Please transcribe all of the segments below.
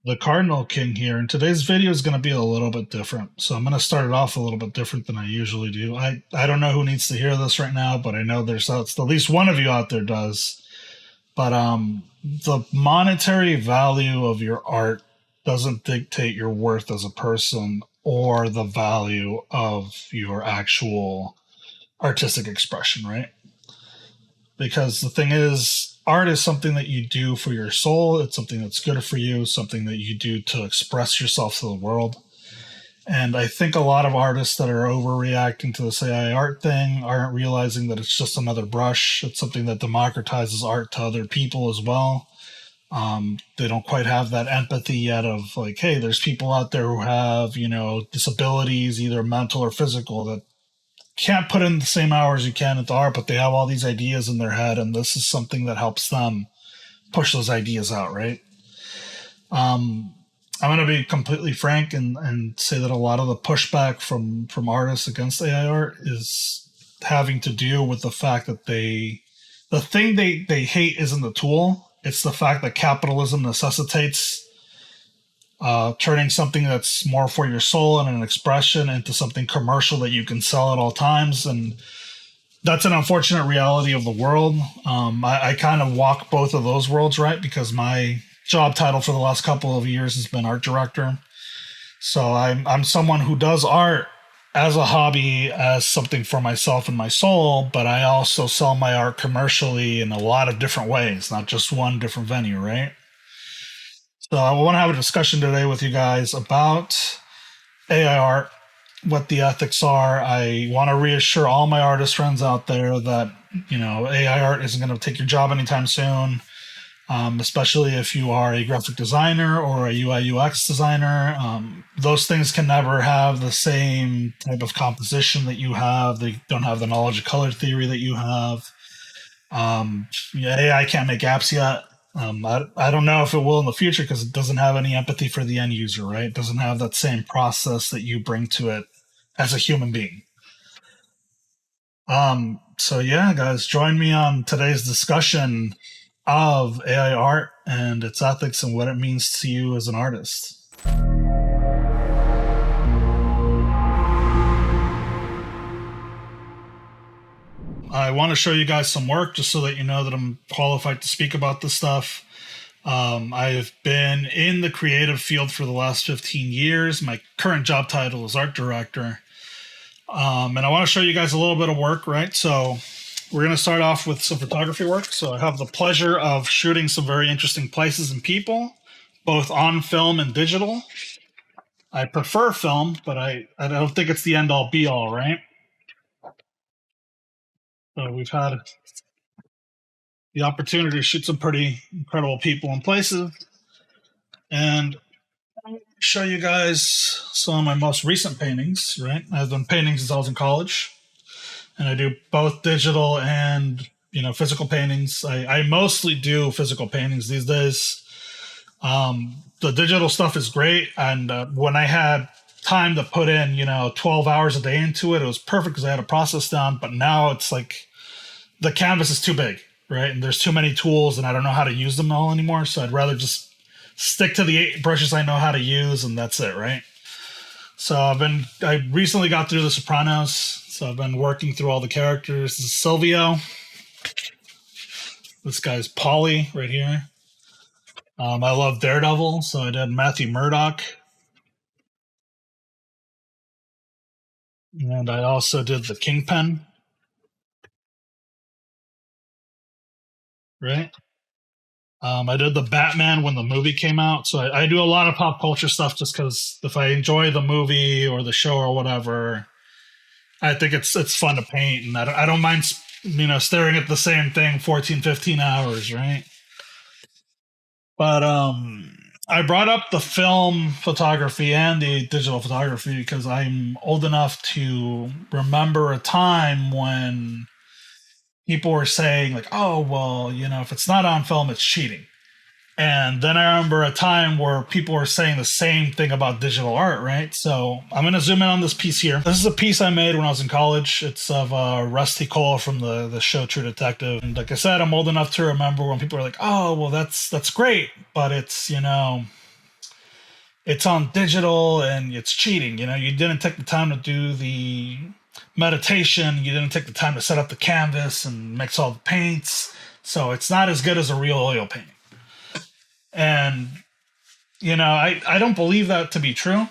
The Cardinal King here, and today's video is going to be a little bit different. So I'm going to start it off a little bit different than I usually do. I don't know who needs to hear this right now, but I know there's at least one of you out there does. But the monetary value of your art doesn't dictate your worth as a person or the value of your actual artistic expression, right? Because the thing is, art is something that you do for your soul. It's something that's good for you, something that you do to express yourself to the world. And I think a lot of artists that are overreacting to this AI art thing aren't realizing that it's just another brush. It's something that democratizes art to other people as well. They don't quite have that empathy yet of like, hey, there's people out there who have, disabilities, either mental or physical, that can't put in the same hours you can at the art, but they have all these ideas in their head, and this is something that helps them push those ideas out, right? Um, I'm going to be completely frank and say that a lot of the pushback from artists against AI art is having to do with the fact that the thing they hate isn't the tool. It's the fact that capitalism necessitates turning something that's more for your soul and an expression into something commercial that you can sell at all times. And that's an unfortunate reality of the world. I kind of walk both of those worlds, right? Because my job title for the last couple of years has been art director. So I'm someone who does art as a hobby, as something for myself and my soul, but I also sell my art commercially in a lot of different ways, not just one different venue, right? So I want to have a discussion today with you guys about AI art, what the ethics are. I want to reassure all my artist friends out there that, AI art isn't going to take your job anytime soon, especially if you are a graphic designer or a UI UX designer. Those things can never have the same type of composition that you have. They don't have the knowledge of color theory that you have. Yeah, AI can't make apps yet. I don't know if it will in the future because it doesn't have any empathy for the end user, right? It doesn't have that same process that you bring to it as a human being. So yeah, guys, join me on today's discussion of AI art and its ethics and what it means to you as an artist. I want to show you guys some work just so that you know that I'm qualified to speak about this stuff. I've been in the creative field for the last 15 years. My current job title is art director. And I want to show you guys a little bit of work, right? So we're going to start off with some photography work. So I have the pleasure of shooting some very interesting places and people, both on film and digital. I prefer film, but I don't think it's the end all be all, right? So we've had the opportunity to shoot some pretty incredible people and places. And show you guys some of my most recent paintings, right? I've done paintings since I was in college, and I do both digital and physical paintings. I mostly do physical paintings these days. The digital stuff is great, and when I had time to put in 12 hours a day into it, it was perfect because I had a process down. But now it's like the canvas is too big, right? And there's too many tools, and I don't know how to use them all anymore. So I'd rather just stick to the 8 brushes I know how to use, and that's it, right? So I recently got through The Sopranos, so I've been working through all the characters. This is Silvio. This guy's Paulie right here. I love Daredevil, so I did Matthew Murdock. And I also did the Kingpin, right? I did the Batman when the movie came out. So I do a lot of pop culture stuff just because if I enjoy the movie or the show or whatever, I think it's fun to paint. And I don't mind, staring at the same thing 14, 15 hours, right? But I brought up the film photography and the digital photography because I'm old enough to remember a time when people were saying like, oh, well, if it's not on film, it's cheating. And then I remember a time where people were saying the same thing about digital art, right? So I'm going to zoom in on this piece here. This is a piece I made when I was in college. It's of Rusty Cole from the show True Detective. And like I said, I'm old enough to remember when people were like, oh, well, that's great. But it's, it's on digital and it's cheating. You know, you didn't take the time to do the meditation, you didn't take the time to set up the canvas and mix all the paints, so it's not as good as a real oil painting. And you know, I don't believe that to be true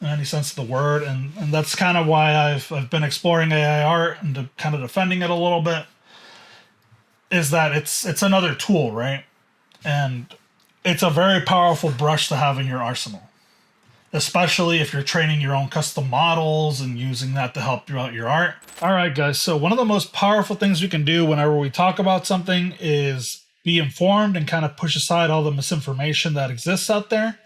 in any sense of the word, and that's kind of why I've been exploring AI art and kind of defending it a little bit. Is that it's another tool, right? And it's a very powerful brush to have in your arsenal, especially if you're training your own custom models and using that to help you out your art. All right, guys. So one of the most powerful things we can do whenever we talk about something is be informed and kind of push aside all the misinformation that exists out there.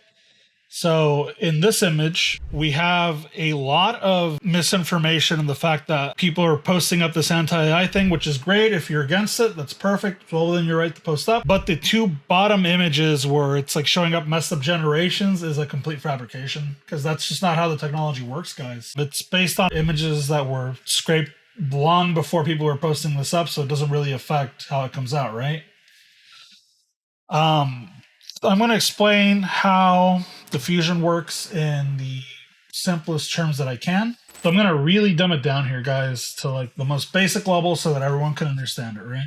So in this image, we have a lot of misinformation and the fact that people are posting up this anti-AI thing, which is great. If you're against it, that's perfect. It's well within your right to post up. But the two bottom images where it's like showing up messed up generations is a complete fabrication, because that's just not how the technology works, guys. It's based on images that were scraped long before people were posting this up, so it doesn't really affect how it comes out, right? I'm going to explain how diffusion works in the simplest terms that I can. So I'm going to really dumb it down here, guys, to like the most basic level so that everyone can understand it, right?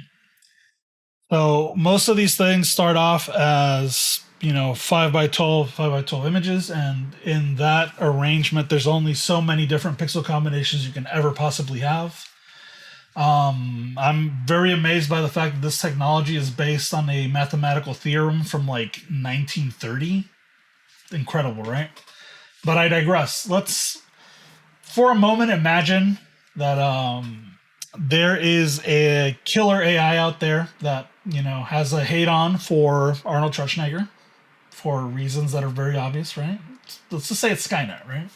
So most of these things start off as, you know, 5x12 images, and in that arrangement, there's only so many different pixel combinations you can ever possibly have. I'm very amazed by the fact that this technology is based on a mathematical theorem from like 1930. Incredible, right? But I digress. Let's, for a moment, imagine that there is a killer AI out there that, you know, has a hate on for Arnold Schwarzenegger for reasons that are very obvious, right? Let's just say it's Skynet, right?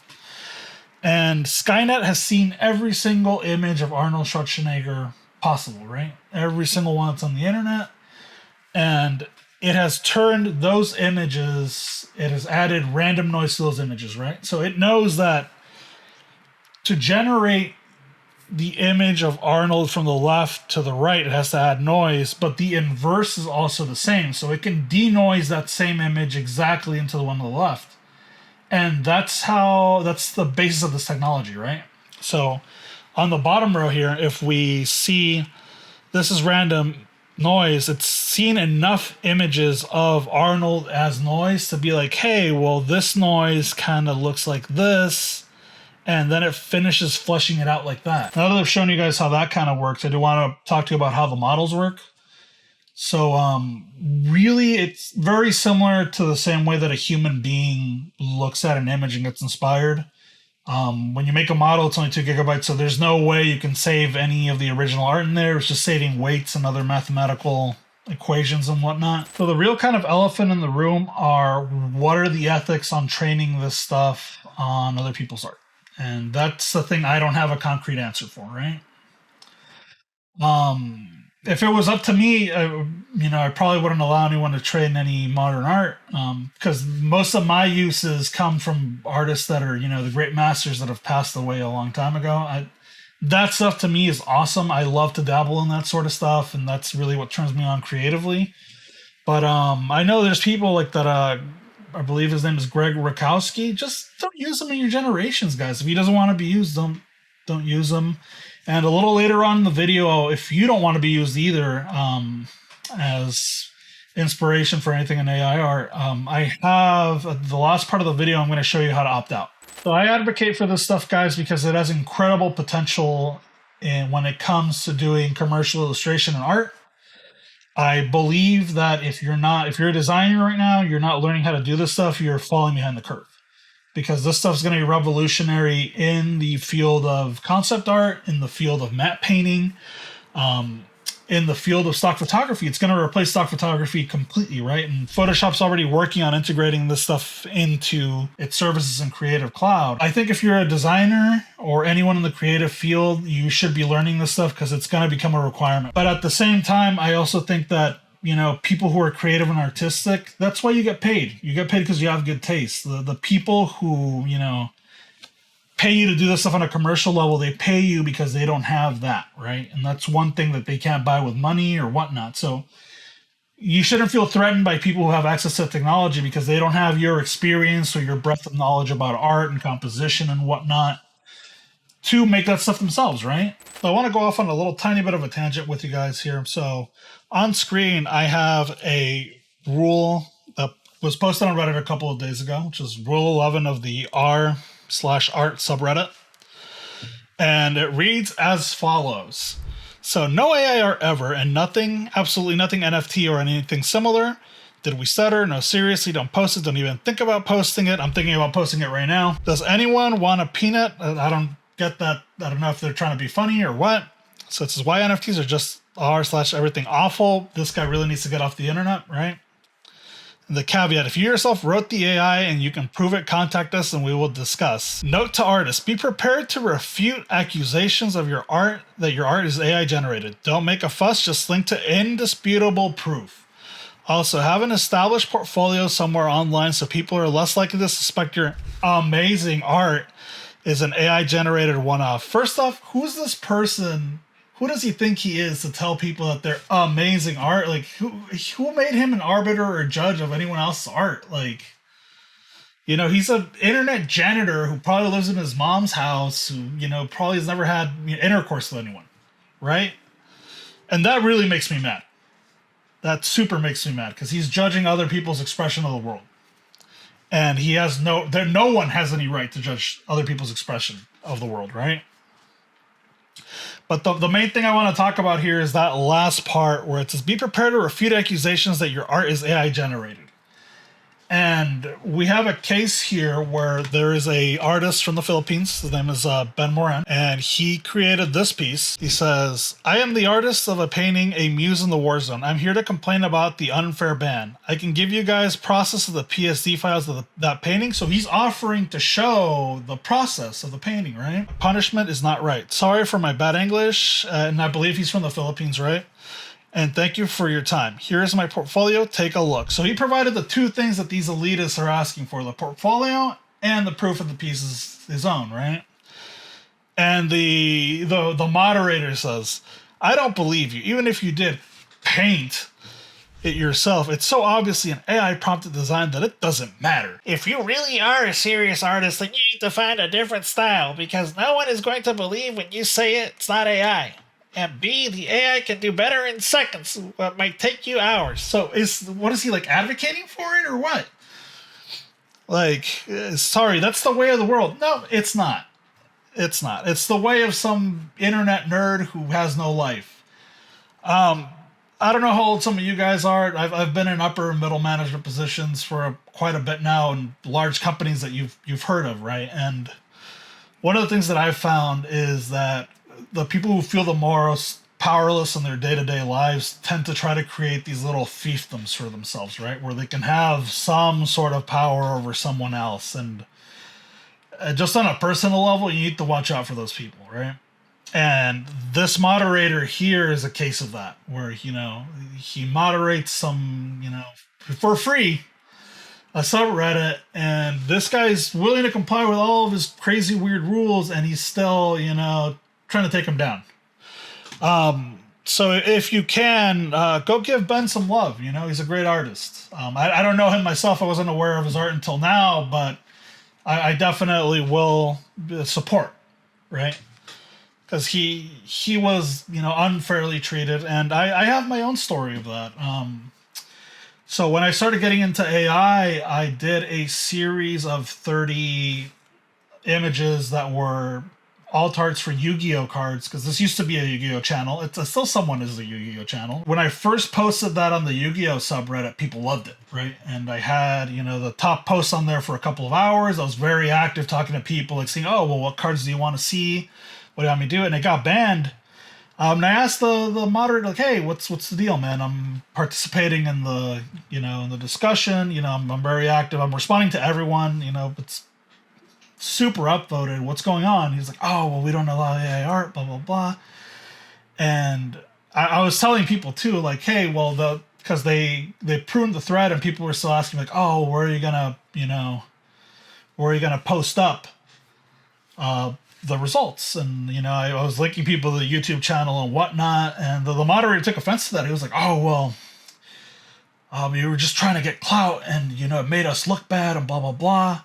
And Skynet has seen every single image of Arnold Schwarzenegger possible, right? Every single one that's on the internet. And it has turned those images, it has added random noise to those images, right? So it knows that to generate the image of Arnold from the left to the right, it has to add noise, but the inverse is also the same. So it can denoise that same image exactly into the one on the left. And that's the basis of this technology, right? So on the bottom row here, if we see this is random noise, it's seen enough images of Arnold as noise to be like, hey, well, this noise kind of looks like this. And then it finishes fleshing it out like that. Now that I've shown you guys how that kind of works, I do want to talk to you about how the models work. So really, it's very similar to the same way that a human being looks at an image and gets inspired. When you make a model, it's only 2 gigabytes, so there's no way you can save any of the original art in there. It's just saving weights and other mathematical equations and whatnot. So the real kind of elephant in the room are, what are the ethics on training this stuff on other people's art? And that's the thing I don't have a concrete answer for, right? If it was up to me, you know, I probably wouldn't allow anyone to train any modern art, because most of my uses come from artists that are, you know, the great masters that have passed away a long time ago. That stuff to me is awesome. I love to dabble in that sort of stuff, and that's really what turns me on creatively. But I know there's people like that. I believe his name is Greg Rakowski. Just don't use him in your generations, guys. If he doesn't want to be used, don't use him. And a little later on in the video, if you don't want to be used either as inspiration for anything in AI art, I have the last part of the video, I'm going to show you how to opt out. So I advocate for this stuff, guys, because it has incredible potential when it comes to doing commercial illustration and art. I believe that if you're a designer right now, you're not learning how to do this stuff, you're falling behind the curve. Because this stuff's going to be revolutionary in the field of concept art, in the field of matte painting, in the field of stock photography. It's going to replace stock photography completely, right? And Photoshop's already working on integrating this stuff into its services in Creative Cloud. I think if you're a designer or anyone in the creative field, you should be learning this stuff because it's going to become a requirement. But at the same time, I also think that, you know, people who are creative and artistic, that's why you get paid. You get paid because you have good taste. The people who, you know, pay you to do this stuff on a commercial level, they pay you because they don't have that, right? And that's one thing that they can't buy with money or whatnot. So you shouldn't feel threatened by people who have access to technology because they don't have your experience or your breadth of knowledge about art and composition and whatnot to make that stuff themselves, right? So I want to go off on a little tiny bit of a tangent with you guys here. So on screen, I have a rule that was posted on Reddit a couple of days ago, which is Rule 11 of the r/art subreddit. And it reads as follows. So no AI art ever, and nothing, absolutely nothing NFT or anything similar. Did we stutter? No, seriously, don't post it. Don't even think about posting it. I'm thinking about posting it right now. Does anyone want a peanut? I don't get that. I don't know if they're trying to be funny or what. So it says why NFTs are just r/everything awful. This guy really needs to get off the internet, right? The caveat, if you yourself wrote the AI and you can prove it, contact us and we will discuss. Note to artists, be prepared to refute accusations of your art that your art is AI generated. Don't make a fuss, just link to indisputable proof. Also, have an established portfolio somewhere online so people are less likely to suspect your amazing art is an AI generated one-off. First off, who's this person? Who does he think he is to tell people that they're amazing art? Like, who made him an arbiter or a judge of anyone else's art? Like, you know, he's an internet janitor who probably lives in his mom's house, who, you know, probably has never had intercourse with anyone, right? And that really makes me mad. That super makes me mad because he's judging other people's expression of the world. And he has no one has any right to judge other people's expression of the world, right? But the main thing I want to talk about here is that last part where it says, be prepared to refute accusations that your art is AI generated. And we have a case here where there is a artist from the Philippines. His name is Ben Moran, and he created this piece. He says, I am the artist of a painting, A Muse in the War Zone. I'm here to complain about the unfair ban. I can give you guys process of the PSD files of that painting. So he's offering to show the process of the painting, right? Punishment is not right. Sorry for my bad English. And I believe he's from the Philippines, right? And thank you for your time. Here's my portfolio. Take a look. So he provided the two things that these elitists are asking for, the portfolio and the proof of the piece is his own, right? And the moderator says, I don't believe you. Even if you did paint it yourself, it's so obviously an AI prompted design that it doesn't matter. If you really are a serious artist, then you need to find a different style because no one is going to believe when you say it's not AI. And B, the AI can do better in seconds, what might take you hours. So what is he like advocating for it or what? Like, sorry, that's the way of the world. No, it's not. It's not. It's the way of some internet nerd who has no life. I don't know how old some of you guys are. I've been in upper and middle management positions for quite a bit now in large companies that you've heard of, right? And one of the things that I've found is that the people who feel the most powerless in their day-to-day lives tend to try to create these little fiefdoms for themselves, right? Where they can have some sort of power over someone else. And just on a personal level, you need to watch out for those people, right? And this moderator here is a case of that, where, you know, he moderates some, you know, for free, a subreddit, and this guy's willing to comply with all of his crazy weird rules, and he's still, you know, trying to take him down. So if you can, go give Ben some love. You know, he's a great artist. I don't know him myself. I wasn't aware of his art until now, but I definitely will support, right? Because he was, you know, unfairly treated, and I have my own story of that. So when I started getting into AI, I did a series of 30 images that were alt arts for Yu-Gi-Oh cards, because this used to be a Yu-Gi-Oh channel. It's still someone is a Yu-Gi-Oh channel. When I first posted that on the Yu-Gi-Oh subreddit, people loved it, right? And I had, you know, the top posts on there for a couple of hours. I was very active talking to people, like saying, oh, well, what cards do you want to see? What do you want me to do? And it got banned. And I asked the moderator, like, hey, what's the deal, man? I'm participating in the, you know, in the discussion. You know, I'm very active. I'm responding to everyone. You know, it's super upvoted. What's going on? He's like, oh, well, we don't allow AI art, blah, blah, blah. And I was telling people too, like, hey, well, because they pruned the thread and people were still asking, like, oh, where are you gonna post up the results? And, you know, I was linking people to the YouTube channel and whatnot, and the moderator took offense to that. He was like, oh, well, You were just trying to get clout, and it made us look bad, and blah blah blah.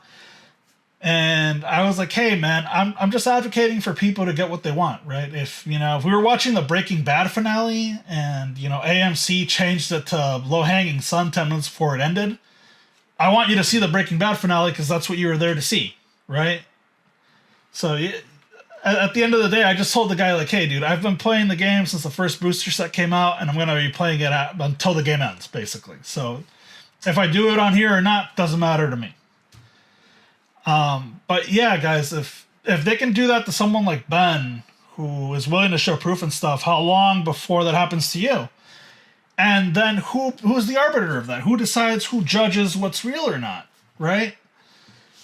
And I was like, hey man, I'm just advocating for people to get what they want, right? If we were watching the Breaking Bad finale, and AMC changed it to Low Hanging Sun 10 minutes before it ended, I want you to see the Breaking Bad finale because that's what you were there to see, right? So at the end of the day, I just told the guy, like, hey dude, I've been playing the game since the first booster set came out, and I'm going to be playing it until the game ends, basically. So if I do it on here or not doesn't matter to me. But yeah, guys, if they can do that to someone like Ben, who is willing to show proof and stuff, how long before that happens to you? And then who's the arbiter of that? Who decides, who judges what's real or not, right?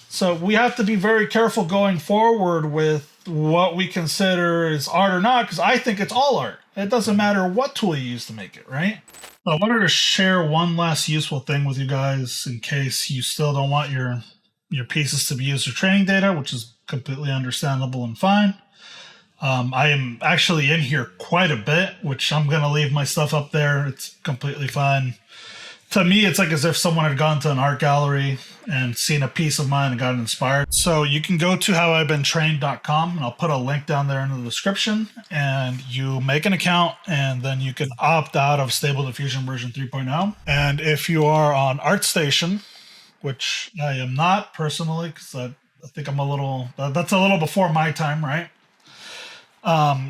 So we have to be very careful going forward with what we consider is art or not, because I think it's all art. It doesn't matter what tool you use to make it, right? So I wanted to share one last useful thing with you guys in case you still don't want your pieces to be used for training data, which is completely understandable and fine. I am actually in here quite a bit, which I'm going to leave my stuff up there. It's completely fine. To me, it's like as if someone had gone to an art gallery and seen a piece of mine and got inspired. So you can go to howivebeentained.com, and I'll put a link down there in the description, and you make an account, and then you can opt out of Stable Diffusion version 3.0. And if you are on ArtStation, which I am not personally, because I think that's a little before my time, right?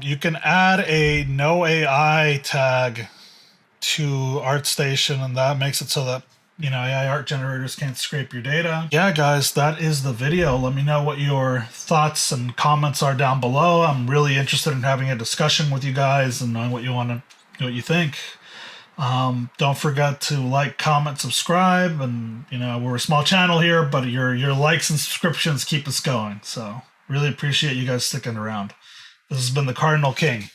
You can add a no AI tag to ArtStation, and that makes it so that AI art generators can't scrape your data. Yeah, guys, that is the video. Let me know what your thoughts and comments are down below. I'm really interested in having a discussion with you guys and knowing what you think. Don't forget to like, comment, subscribe, and we're a small channel here, but your likes and subscriptions keep us going. So really appreciate you guys sticking around. This has been the Cardinal King.